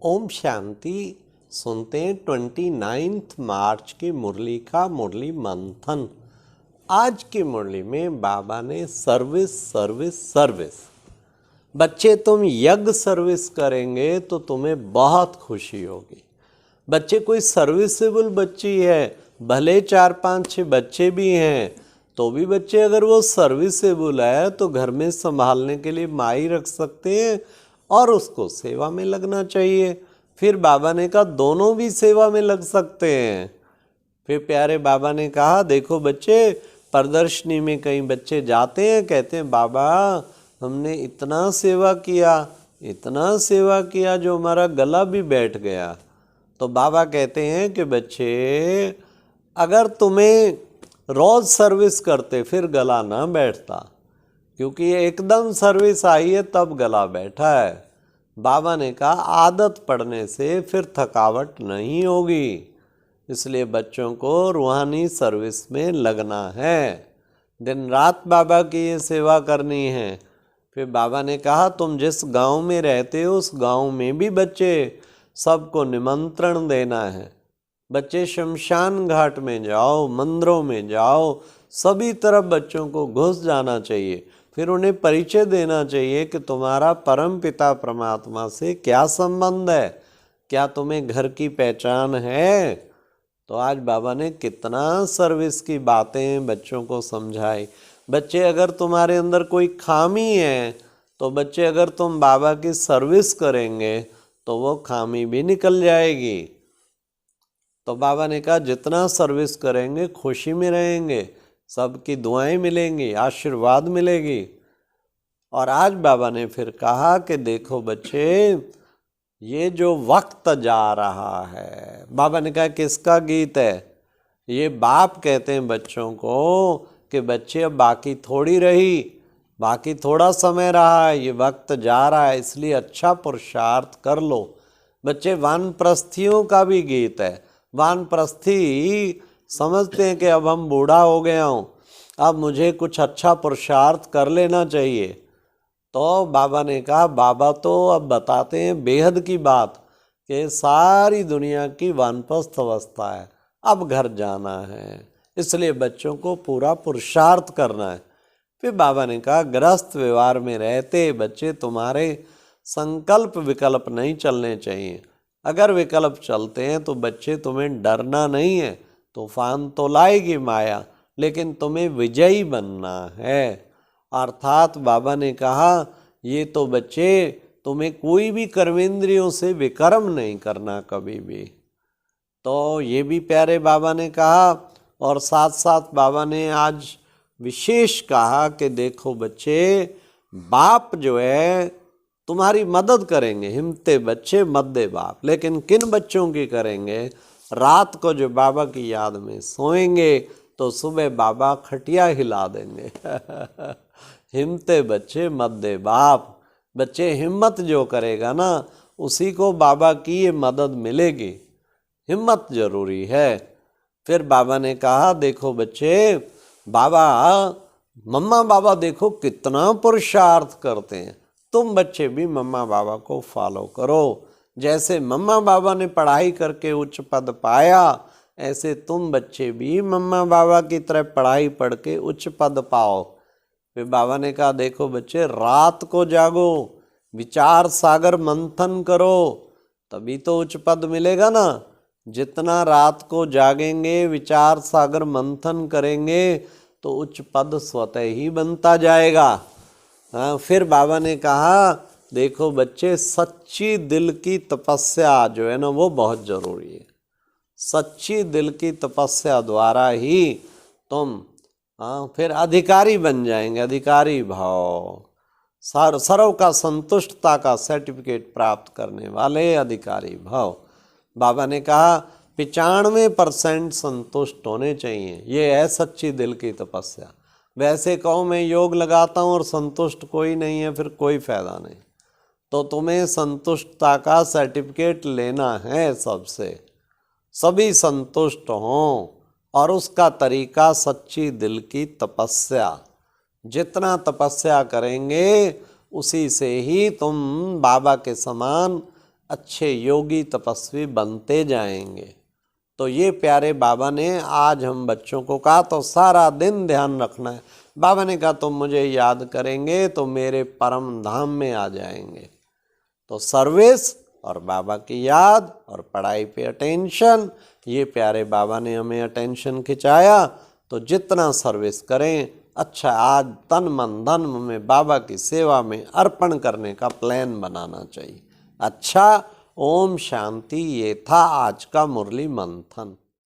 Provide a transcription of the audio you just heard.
ओम शांति। सुनते हैं 29 मार्च की मुरली का मुरली मंथन। आज की मुरली में बाबा ने सर्विस सर्विस सर्विस। बच्चे तुम यज्ञ सर्विस करेंगे तो तुम्हें बहुत खुशी होगी। बच्चे कोई सर्विसेबल बच्ची है, भले 4-5-6 बच्चे भी हैं तो भी बच्चे अगर वो सर्विसेबल है तो घर में संभालने के लिए माई रख सकते हैं और उसको सेवा में लगना चाहिए। फिर बाबा ने कहा दोनों भी सेवा में लग सकते हैं। फिर प्यारे बाबा ने कहा देखो बच्चे, प्रदर्शनी में कई बच्चे जाते हैं, कहते हैं बाबा हमने इतना सेवा किया जो हमारा गला भी बैठ गया। तो बाबा कहते हैं कि बच्चे अगर तुम्हें रोज सर्विस करते फिर गला ना बैठता, क्योंकि ये एकदम सर्विस आई है तब गला बैठा है। बाबा ने कहा आदत पड़ने से फिर थकावट नहीं होगी, इसलिए बच्चों को रूहानी सर्विस में लगना है, दिन रात बाबा की ये सेवा करनी है। फिर बाबा ने कहा तुम जिस गांव में रहते हो उस गांव में भी बच्चे सबको निमंत्रण देना है। बच्चे शमशान घाट में जाओ, मंदिरों में जाओ, सभी तरफ बच्चों को घुस जाना चाहिए। फिर उन्हें परिचय देना चाहिए कि तुम्हारा परम पिता परमात्मा से क्या संबंध है, क्या तुम्हें घर की पहचान है। तो आज बाबा ने कितना सर्विस की बातें बच्चों को समझाई। बच्चे अगर तुम्हारे अंदर कोई खामी है तो बच्चे अगर तुम बाबा की सर्विस करेंगे तो वो खामी भी निकल जाएगी। तो बाबा ने कहा जितना सर्विस करेंगे खुशी में रहेंगे, सबकी दुआएं मिलेंगी, आशीर्वाद मिलेगी। और आज बाबा ने फिर कहा कि देखो बच्चे ये जो वक्त जा रहा है, बाबा ने कहा किसका गीत है ये? बाप कहते हैं बच्चों को कि बच्चे अब बाकी थोड़ी रही, बाकी थोड़ा समय रहा है, ये वक्त जा रहा है, इसलिए अच्छा पुरुषार्थ कर लो। बच्चे वानप्रस्थियों का भी गीत है। वानप्रस्थी समझते हैं कि अब हम बूढ़ा हो गया हूँ, अब मुझे कुछ अच्छा पुरुषार्थ कर लेना चाहिए। तो बाबा ने कहा बाबा तो अब बताते हैं बेहद की बात कि सारी दुनिया की वानप्रस्थ अवस्था है, अब घर जाना है, इसलिए बच्चों को पूरा पुरुषार्थ करना है। फिर बाबा ने कहा गृहस्थ व्यवहार में रहते बच्चे तुम्हारे संकल्प विकल्प नहीं चलने चाहिए। अगर विकल्प चलते हैं तो बच्चे तुम्हें डरना नहीं है, तूफान तो लाएगी माया, लेकिन तुम्हें विजयी बनना है। अर्थात बाबा ने कहा ये तो बच्चे तुम्हें कोई भी कर्मेंद्रियों से विकर्म नहीं करना कभी भी। तो ये भी प्यारे बाबा ने कहा। और साथ साथ बाबा ने आज विशेष कहा कि देखो बच्चे बाप जो है तुम्हारी मदद करेंगे, हिम्मते बच्चे मत दे बाप, लेकिन किन बच्चों की करेंगे? रात को जो बाबा की याद में सोएंगे तो सुबह बाबा खटिया हिला देंगे। हिम्मते बच्चे मत दे बाप। बच्चे हिम्मत जो करेगा ना उसी को बाबा की ये मदद मिलेगी, हिम्मत जरूरी है। फिर बाबा ने कहा देखो बच्चे बाबा मम्मा बाबा देखो कितना पुरुषार्थ करते हैं, तुम बच्चे भी मम्मा बाबा को फॉलो करो। जैसे मम्मा बाबा ने पढ़ाई करके उच्च पद पाया, ऐसे तुम बच्चे भी मम्मा बाबा की तरह पढ़ाई पढ़ के उच्च पद पाओ। फिर बाबा ने कहा देखो बच्चे रात को जागो, विचार सागर मंथन करो, तभी तो उच्च पद मिलेगा ना। जितना रात को जागेंगे, विचार सागर मंथन करेंगे तो उच्च पद स्वतः ही बनता जाएगा। हाँ, फिर बाबा ने कहा देखो बच्चे सच्ची दिल की तपस्या जो है ना वो बहुत जरूरी है। सच्ची दिल की तपस्या द्वारा ही तुम फिर अधिकारी बन जाएंगे, अधिकारी भाव, सर्व का संतुष्टता का सर्टिफिकेट प्राप्त करने वाले अधिकारी भाव। बाबा ने कहा 95% संतुष्ट होने चाहिए, ये है सच्ची दिल की तपस्या। वैसे कहो मैं योग लगाता हूँ और संतुष्ट कोई नहीं है, फिर कोई फायदा नहीं। तो तुम्हें संतुष्टता का सर्टिफिकेट लेना है सबसे, सभी संतुष्ट हों, और उसका तरीका सच्ची दिल की तपस्या। जितना तपस्या करेंगे उसी से ही तुम बाबा के समान अच्छे योगी तपस्वी बनते जाएंगे। तो ये प्यारे बाबा ने आज हम बच्चों को कहा, तो सारा दिन ध्यान रखना है। बाबा ने कहा तुम मुझे याद करेंगे तो मेरे परम धाम में आ जाएंगे। तो सर्विस और बाबा की याद और पढ़ाई पे अटेंशन, ये प्यारे बाबा ने हमें अटेंशन खिंचाया। तो जितना सर्विस करें अच्छा, आज तन मन धन में बाबा की सेवा में अर्पण करने का प्लान बनाना चाहिए। अच्छा, ओम शांति। ये था आज का मुरली मंथन।